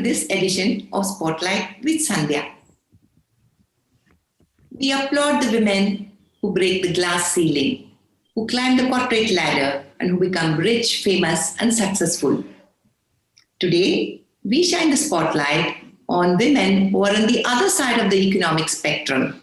this edition of Spotlight with Sandhya. We applaud the women who break the glass ceiling, who climb the corporate ladder, and who become rich, famous, and successful. Today, we shine the spotlight on women who are on the other side of the economic spectrum,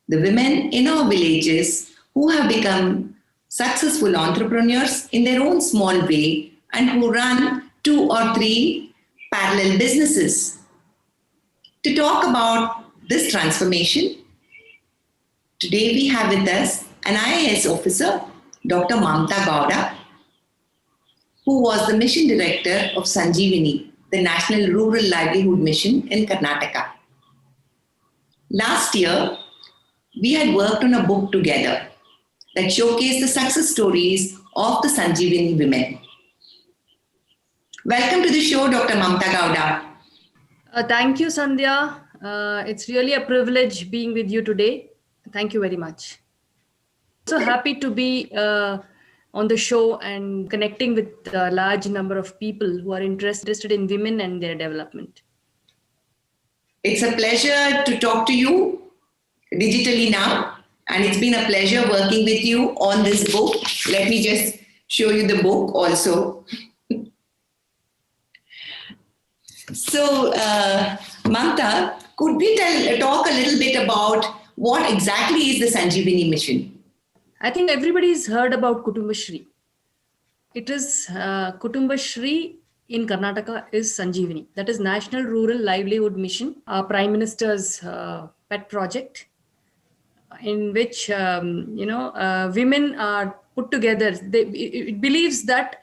the women in our villages who have become successful entrepreneurs in their own small way and who run 2 or 3 parallel businesses. To talk about this transformation, today we have with us an IAS officer, Dr. Mamta Gowda, who was the mission director of Sanjeevani, the National Rural Livelihood Mission in Karnataka. Last year, we had worked on a book together that showcased the success stories of the Sanjeevani women. Welcome to the show, Dr. Mamta Gowda. Thank you, Sandhya. It's really a privilege being with you today. Thank you very much. So happy to be on the show and connecting with a large number of people who are interested in women and their development. It's a pleasure to talk to you digitally now, and it's been a pleasure working with you on this book. Let me just show you the book also. So, Mamta, could we talk a little bit about what exactly is the Sanjeevani mission? I think everybody's heard about Kutumbashree. It is Kutumbashree in Karnataka is Sanjeevani. That is National Rural Livelihood Mission, our Prime Minister's pet project, in which women are put together. It believes that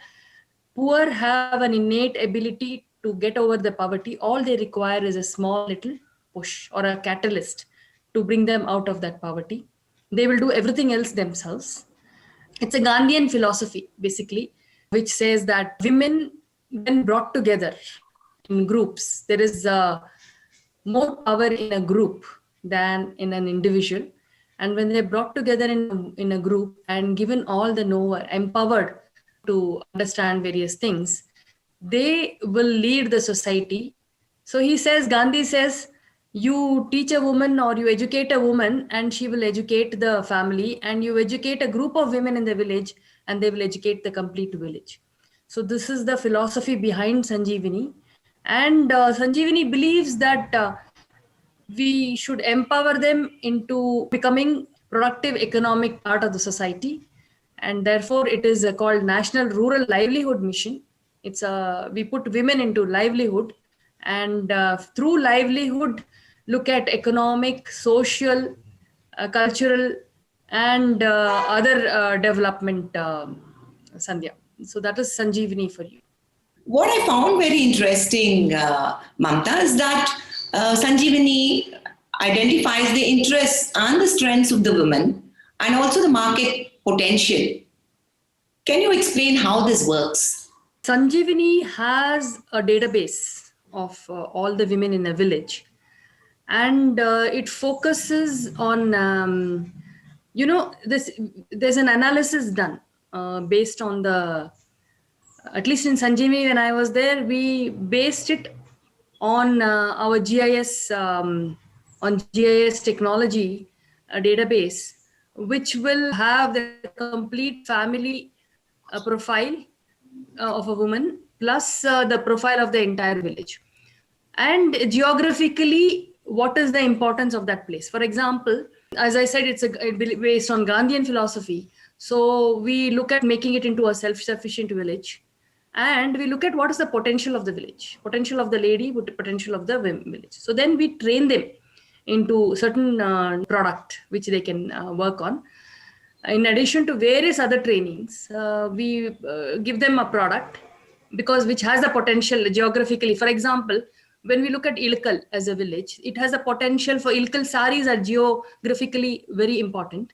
poor have an innate ability to get over the poverty. All they require is a small little push or a catalyst to bring them out of that poverty. They will do everything else themselves. It's a Gandhian philosophy, basically, which says that women, when brought together in groups, there is more power in a group than in an individual. And when they're brought together in a group and given all the know-how, empowered to understand various things, they will lead the society. So he says, Gandhi says, you teach a woman or you educate a woman and she will educate the family, and you educate a group of women in the village and they will educate the complete village. So this is the philosophy behind Sanjeevani. And Sanjeevani believes that we should empower them into becoming productive economic part of the society. And therefore it is called National Rural Livelihood Mission. We put women into livelihood, and through livelihood, look at economic, social, cultural, and other development, Sandhya. So that is Sanjeevani for you. What I found very interesting, Mamta, is that Sanjeevani identifies the interests and the strengths of the women and also the market potential. Can you explain how this works? Sanjeevani has a database of all the women in a village. And it focuses on, there's an analysis done based on at least in Sanjeevani, when I was there, we based it on our GIS, on GIS technology database, which will have the complete family profile of a woman, plus the profile of the entire village. And geographically, what is the importance of that place? For example, as I said, it's based on Gandhian philosophy. So we look at making it into a self-sufficient village. And we look at what is the potential of the village, potential of the lady, potential of the village. So then we train them into certain product which they can work on. In addition to various other trainings, we give them a product which has the potential geographically. For example, when we look at Ilkal as a village, it has a potential for Ilkal saris are geographically very important,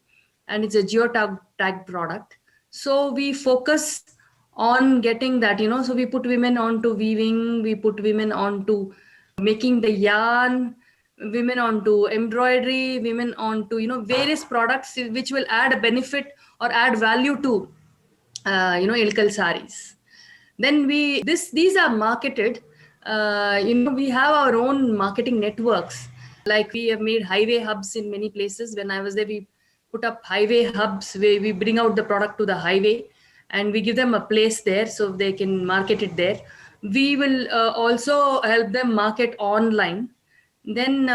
and it's a geotag product. So we focus on getting that, so we put women onto weaving, we put women onto making the yarn, women onto embroidery, women onto, various products which will add a benefit or add value to, Ilkal saris. Then these are marketed We have our own marketing networks. Like we have made highway hubs in many places. When I was there, we put up highway hubs where we bring out the product to the highway and we give them a place there so they can market it there. We will also help them market online. Then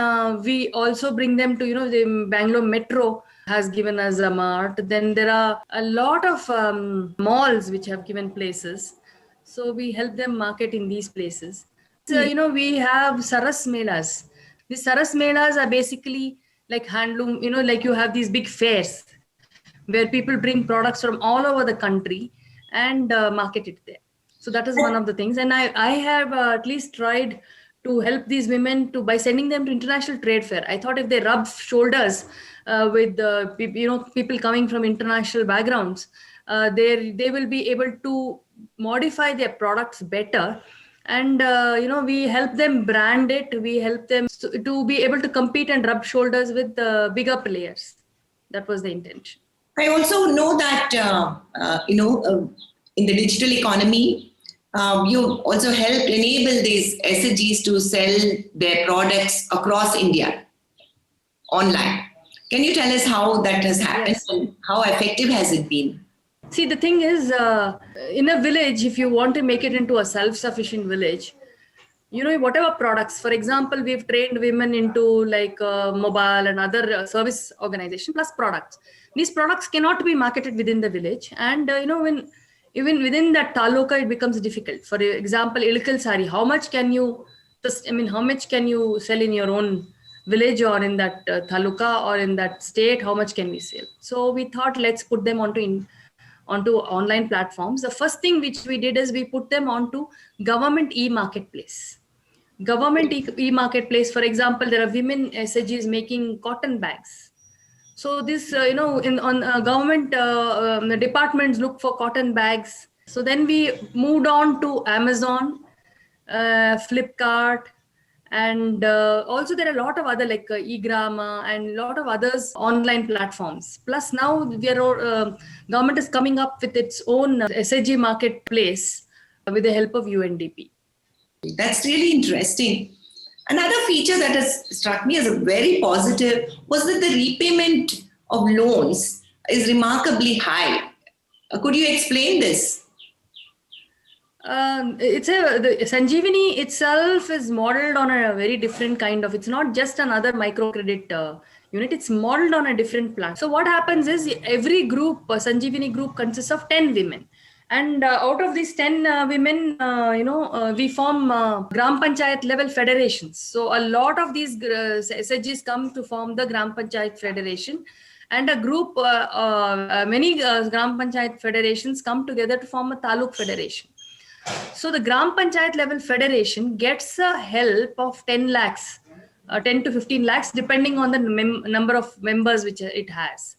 we also bring them to, the Bangalore Metro has given us a mart. Then there are a lot of malls which have given places. So we help them market in these places. So, we have Saras Melas. The Saras Melas are basically like handloom, like you have these big fairs where people bring products from all over the country and market it there. So that is one of the things. And I have at least tried to help these women by sending them to international trade fair. I thought if they rub shoulders with people coming from international backgrounds, they will be able to modify their products better. And we help them brand it. We help them to be able to compete and rub shoulders with the bigger players. That was the intention. I also know that in the digital economy, you also helped enable these SHGs to sell their products across India online. Can you tell us how that has happened? Yes. And how effective has it been? See, the thing is, in a village, if you want to make it into a self-sufficient village, whatever products, for example, we've trained women into like mobile and other service organization plus products. These products cannot be marketed within the village. And, when even within that taluka, it becomes difficult. For example, Ilkal sari, how much can you sell in your own village or in that taluka or in that state? How much can we sell? So we thought, let's put them onto online platforms. The first thing which we did is we put them onto government e-marketplace. Government e-marketplace, for example, there are women SHGs making cotton bags. So this, government departments look for cotton bags. So then we moved on to Amazon, Flipkart, and also there are a lot of other like eGrama and a lot of others online platforms. Plus now government is coming up with its own SHG marketplace with the help of UNDP. That's really interesting. Another feature that has struck me as a very positive was that the repayment of loans is remarkably high. Could you explain this? The Sanjeevani itself is modeled on a very different kind of, it's not just another microcredit unit, it's modeled on a different plan. So what happens is every group, Sanjeevani group consists of 10 women. And out of these 10 women, we form Gram Panchayat level federations. So a lot of these SHGs come to form the Gram Panchayat Federation. And a group, many Gram Panchayat federations come together to form a Taluk Federation. So the Gram Panchayat level federation gets a help of 10 lakhs, 10 to 15 lakhs, depending on the number of members which it has.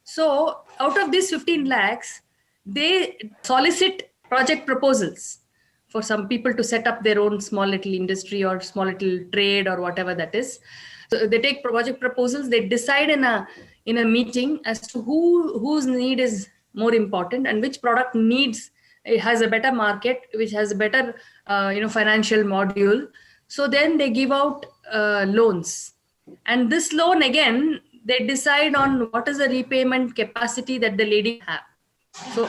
So out of these 15 lakhs, they solicit project proposals for some people to set up their own small little industry or small little trade or whatever that is. So they take project proposals, they decide in a meeting as to whose need is more important and which product it has a better market, which has a better financial module. So then they give out loans. And this loan, again, they decide on what is the repayment capacity that the lady have. So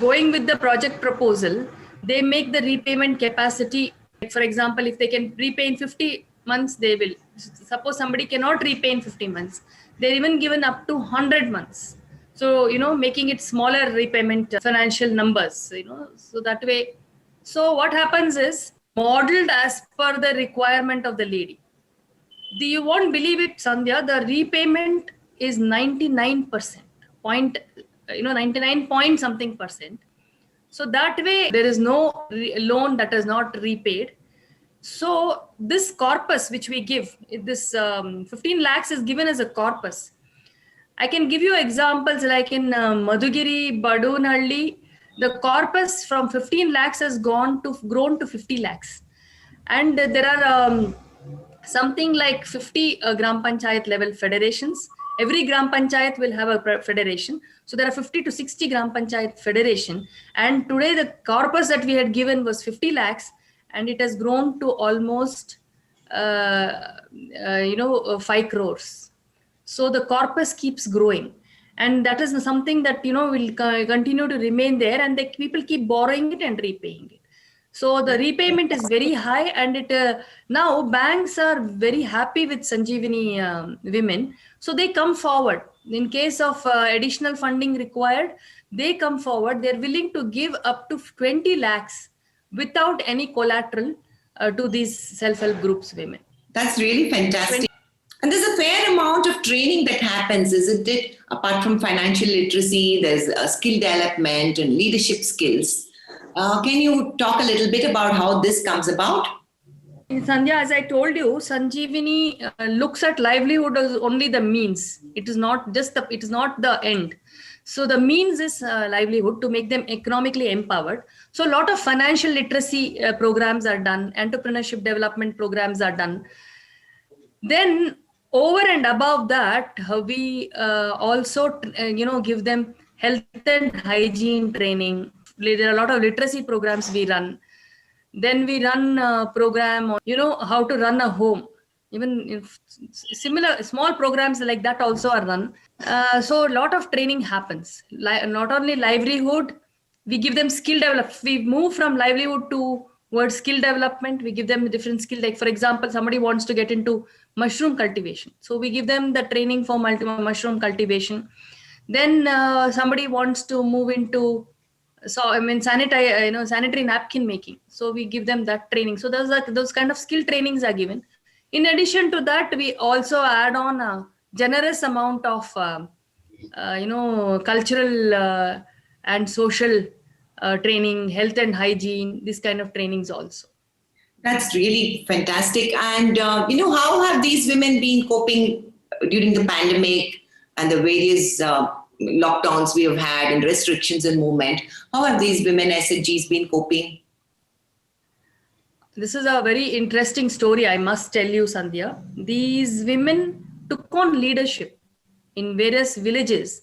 going with the project proposal, they make the repayment capacity. For example, if they can repay in 50 months, they will. Suppose somebody cannot repay in 50 months, they're even given up to 100 months. So, making it smaller repayment financial numbers, so that way. So what happens is modeled as per the requirement of the lady. You won't believe it, Sandhya, the repayment is 99%, 99 point something percent. So that way there is no loan that is not repaid. So this corpus which we give, this 15 lakhs is given as a corpus. I can give you examples like in Madhugiri, Badunhalli, the corpus from 15 lakhs has grown to 50 lakhs. And there are something like 50 Gram Panchayat level federations. Every Gram Panchayat will have a federation. So there are 50 to 60 Gram Panchayat federation. And today the corpus that we had given was 50 lakhs. and it has grown to almost 5 crores. So the corpus keeps growing, and that is something that will continue to remain there, and people keep borrowing it and repaying it. So the repayment is very high, and now banks are very happy with Sanjeevani women, so they come forward in case of additional funding required. They come forward. They're willing to give up to 20 lakhs without any collateral to these self-help groups women. That's really fantastic. And there's a fair amount of training that happens, isn't it? Apart from financial literacy, there's skill development and leadership skills. Can you talk a little bit about how this comes about? Sandhya, as I told you, Sanjeevani looks at livelihood as only the means. It is not the end. So the means is livelihood, to make them economically empowered. So a lot of financial literacy programs are done, entrepreneurship development programs are done. Then over and above that, we also give them health and hygiene training. There are a lot of literacy programs we run. Then we run a program on how to run a home. Even if similar small programs like that also are run. So a lot of training happens. Not only livelihood, we give them skill development. We move from livelihood towards skill development. We give them a different skill. Like for example, somebody wants to get into mushroom cultivation, so we give them the training for mushroom cultivation. Then somebody wants to move into sanitary napkin making, so we give them that training. So those kind of skill trainings are given. In addition to that, we also add on a generous amount of cultural and social training, health and hygiene, this kind of trainings also. That's really fantastic. And how have these women been coping during the pandemic and the various lockdowns we have had and restrictions in movement? How have these women SHGs been coping? This is a very interesting story, I must tell you, Sandhya. These women took on leadership in various villages.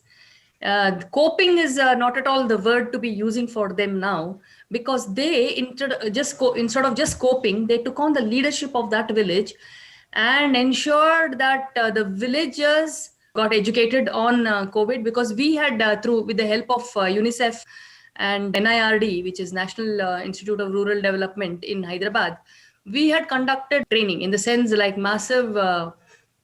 Coping is not at all the word to be using for them now, because they, instead of just coping, they took on the leadership of that village and ensured that the villagers got educated on COVID, because we had with the help of UNICEF and NIRD, which is National Institute of Rural Development in Hyderabad, we had conducted training in the sense like massive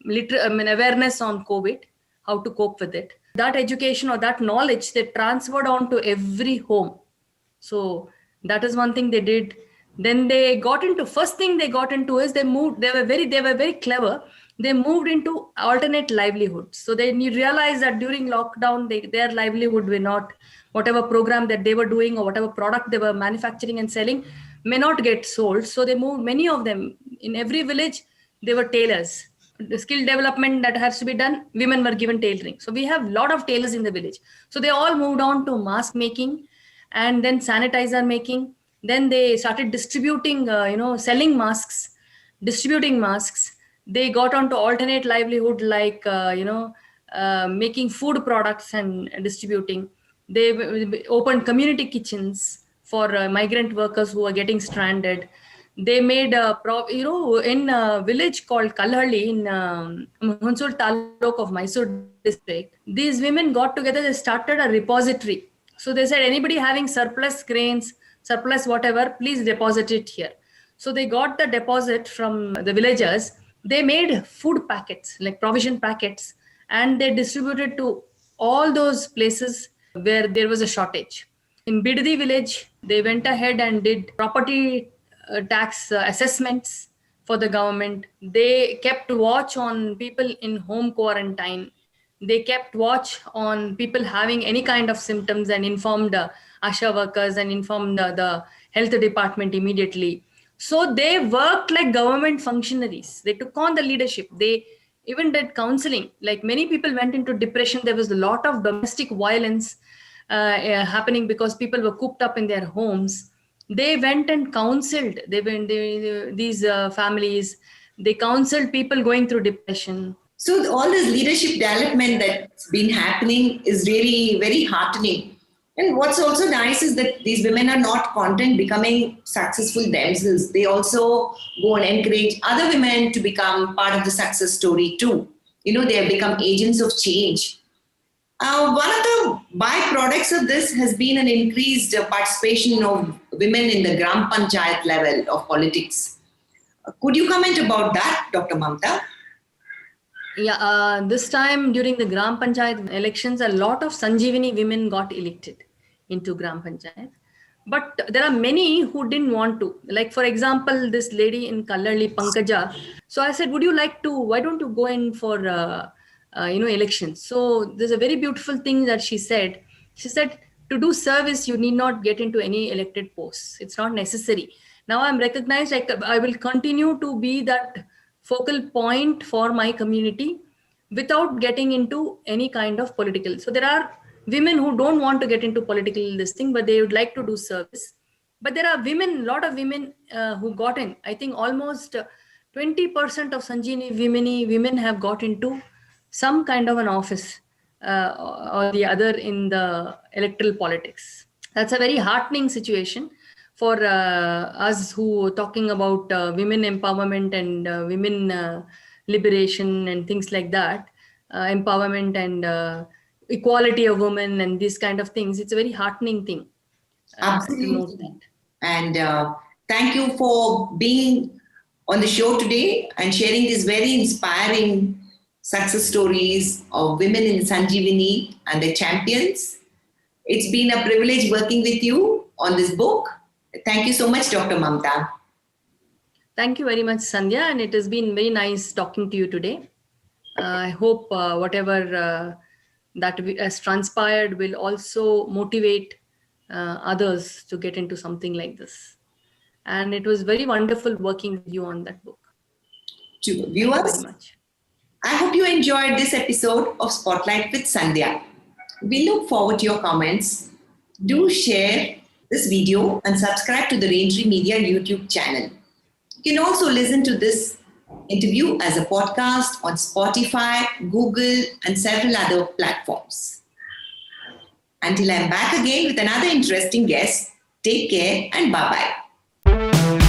awareness on COVID, how to cope with it. That education or that knowledge, they transferred on to every home. So that is one thing they did. Then first thing they got into is they were very clever. They moved into alternate livelihoods. So then you realize that during lockdown, their livelihood were not, whatever program that they were doing or whatever product they were manufacturing and selling may not get sold. So they moved, many of them, in every village, they were tailors. The skill development that has to be done, women were given tailoring. So we have a lot of tailors in the village. So they all moved on to mask making and then sanitizer making. Then they started distributing, selling masks, distributing masks. They got onto alternate livelihood like, making food products and distributing. They opened community kitchens for migrant workers who are getting stranded. They made in a village called Kalhalli in Hunsur Taluk of Mysore district. These women got together, they started a repository. So they said, anybody having surplus grains, surplus whatever, please deposit it here. So they got the deposit from the villagers. They made food packets, like provision packets, and they distributed to all those places where there was a shortage. In Biddi village, they went ahead and did property tax assessments for the government. They kept watch on people in home quarantine. They kept watch on people having any kind of symptoms and informed ASHA workers and informed the health department immediately. So they worked like government functionaries. They took on the leadership. They even did counseling. Like many people went into depression. There was a lot of domestic violence happening because people were cooped up in their homes. They went and counseled. These families, they counseled people going through depression. So all this leadership development that's been happening is really very heartening. And what's also nice is that these women are not content becoming successful themselves. They also go and encourage other women to become part of the success story too. They have become agents of change. One of the byproducts of this has been an increased participation of women in the Gram Panchayat level of politics. Could you comment about that, Dr. Mamta? Yeah, this time during the Gram Panchayat elections, a lot of Sanjeevani women got elected into Gram Panchayat. But there are many who didn't want to. Like, for example, this lady in Kallarli, Pankaja. So I said, why don't you go in for, elections? So there's a very beautiful thing that she said. She said, to do service, you need not get into any elected posts. It's not necessary. Now I'm recognized, I will continue to be that focal point for my community without getting into any kind of political. So there are women who don't want to get into political this thing, but they would like to do service. But there are women, a lot of women who got in. I think almost 20% of Sanjeevani women have got into some kind of an office or the other in the electoral politics. That's a very heartening situation for us who are talking about women empowerment and women liberation and things like that, empowerment and equality of women and these kind of things. It's a very heartening thing. Absolutely. To note that. And thank you for being on the show today and sharing these very inspiring success stories of women in Sanjeevani and their champions. It's been a privilege working with you on this book. Thank you so much, Dr. Mamta. Thank you very much, Sandhya, and it has been very nice talking to you today. I hope whatever that has transpired will also motivate others to get into something like this. And it was very wonderful working with you on that book. To viewers, Thank you very much. I hope you enjoyed this episode of Spotlight with Sandhya. We look forward to your comments. Do share this video and subscribe to the Raintree Media YouTube channel. You can also listen to this interview as a podcast on Spotify, Google, and several other platforms. Until I'm back again with another interesting guest, take care and bye-bye.